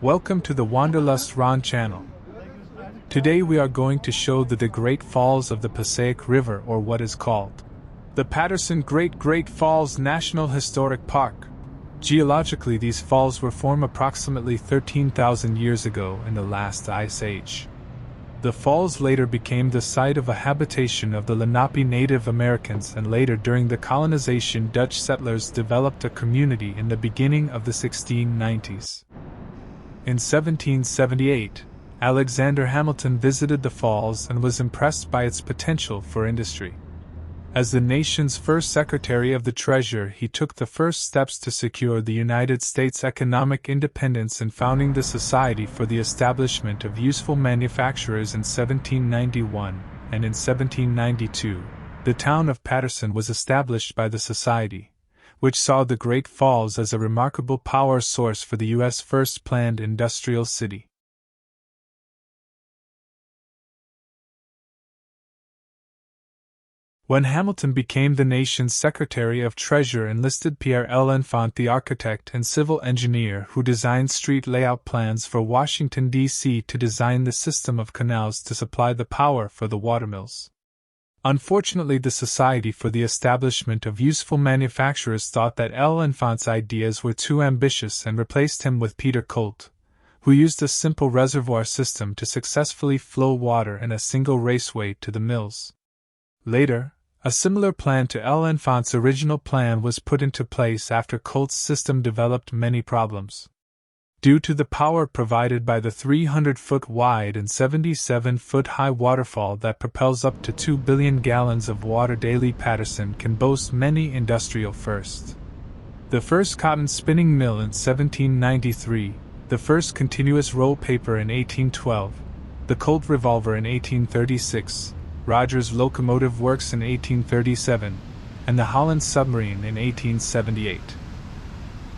Welcome to the Wanderlust Ron channel. Today we are going to show the Great Falls of the Passaic River, or what is called the Paterson Great Falls National Historic Park. Geologically, these falls were formed approximately 13,000 years ago in the last ice age. The falls later became the site of a habitation of the Lenape Native Americans, and later during the colonization Dutch settlers developed a community in the beginning of the 1690s. In 1778, Alexander Hamilton visited the falls and was impressed by its potential for industry. As the nation's first Secretary of the Treasury, he took the first steps to secure the United States' economic independence in founding the Society for the Establishment of Useful Manufacturers in 1791, and in 1792, the town of Paterson was established by the Society, which saw the Great Falls as a remarkable power source for the U.S. first planned industrial city. When Hamilton became the nation's Secretary of Treasury, enlisted Pierre L'Enfant, the architect and civil engineer who designed street layout plans for Washington, D.C., to design the system of canals to supply the power for the watermills. Unfortunately, the Society for the Establishment of Useful Manufacturers thought that L'Enfant's ideas were too ambitious and replaced him with Peter Colt, who used a simple reservoir system to successfully flow water in a single raceway to the mills. Later, a similar plan to L'Enfant's original plan was put into place after Colt's system developed many problems. Due to the power provided by the 300-foot wide and 77-foot high waterfall that propels up to 2 billion gallons of water daily, Paterson can boast many industrial firsts. The first cotton spinning mill in 1793, the first continuous roll paper in 1812, the Colt revolver in 1836, Rogers Locomotive Works in 1837, and the Holland submarine in 1878.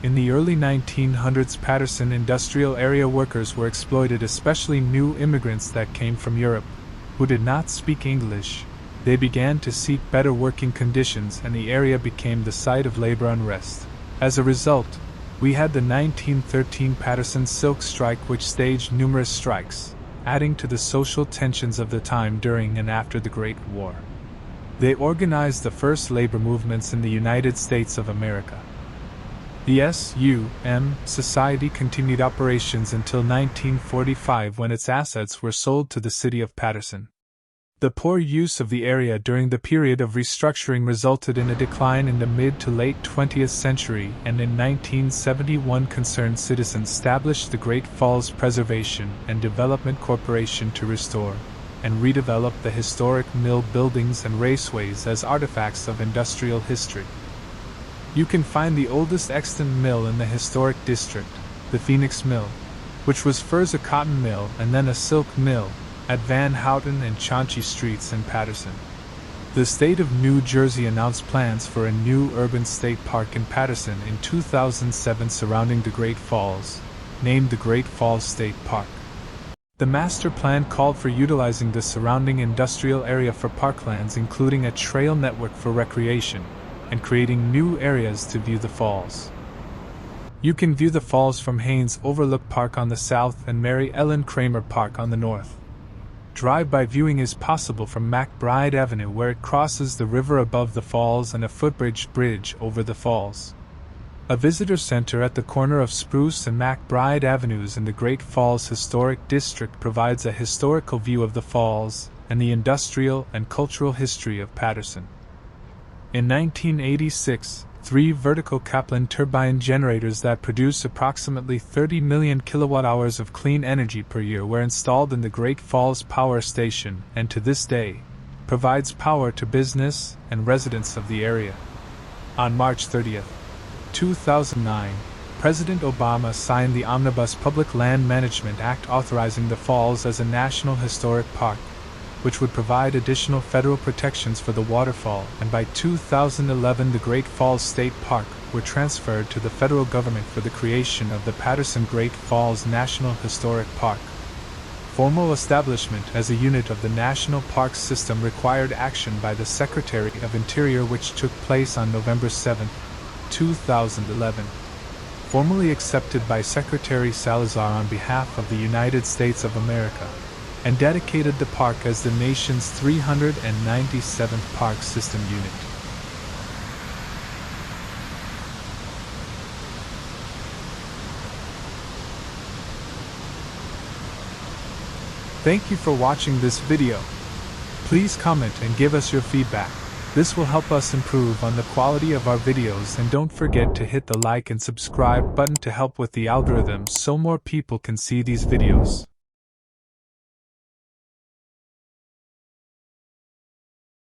In the early 1900s, Paterson industrial area workers were exploited, especially new immigrants that came from Europe, who did not speak English. They began to seek better working conditions, and the area became the site of labor unrest. As a result, we had the 1913 Paterson Silk Strike, which staged numerous strikes, adding to the social tensions of the time during and after the Great War. They organized the first labor movements in the United States of America. The S.U.M. Society continued operations until 1945, when its assets were sold to the City of Paterson. The poor use of the area during the period of restructuring resulted in a decline in the mid to late 20th century, and in 1971 concerned citizens established the Great Falls Preservation and Development Corporation to restore and redevelop the historic mill buildings and raceways as artifacts of industrial history. You can find the oldest extant mill in the historic district, the Phoenix Mill, which was first a cotton mill and then a silk mill, at Van Houten and Chauncey Streets in Paterson. The state of New Jersey announced plans for a new urban state park in Paterson in 2007 surrounding the Great Falls, named the Great Falls State Park. The master plan called for utilizing the surrounding industrial area for parklands, including a trail network for recreation, and creating new areas to view the falls. You can view the falls from Haynes Overlook Park on the south and Mary Ellen Kramer Park on the north. Drive-by viewing is possible from McBride Avenue, where it crosses the river above the falls, and a footbridge bridge over the falls. A visitor center at the corner of Spruce and McBride Avenues in the Great Falls Historic District provides a historical view of the falls and the industrial and cultural history of Paterson. In 1986, 3 vertical Kaplan turbine generators that produce approximately 30 million kilowatt-hours of clean energy per year were installed in the Great Falls Power Station, and to this day, provides power to business and residents of the area. On March 30, 2009, President Obama signed the Omnibus Public Land Management Act authorizing the falls as a National Historic Park, which would provide additional federal protections for the waterfall, and by 2011 the Great Falls State Park were transferred to the federal government for the creation of the Paterson Great Falls National Historic Park. Formal establishment as a unit of the National Park System required action by the Secretary of Interior, which took place on November 7, 2011. formally accepted by Secretary Salazar on behalf of the United States of America, and dedicated the park as the nation's 397th park system unit. Thank you for watching this video. Please comment and give us your feedback. This will help us improve on the quality of our videos, and don't forget to hit the like and subscribe button to help with the algorithm so more people can see these videos.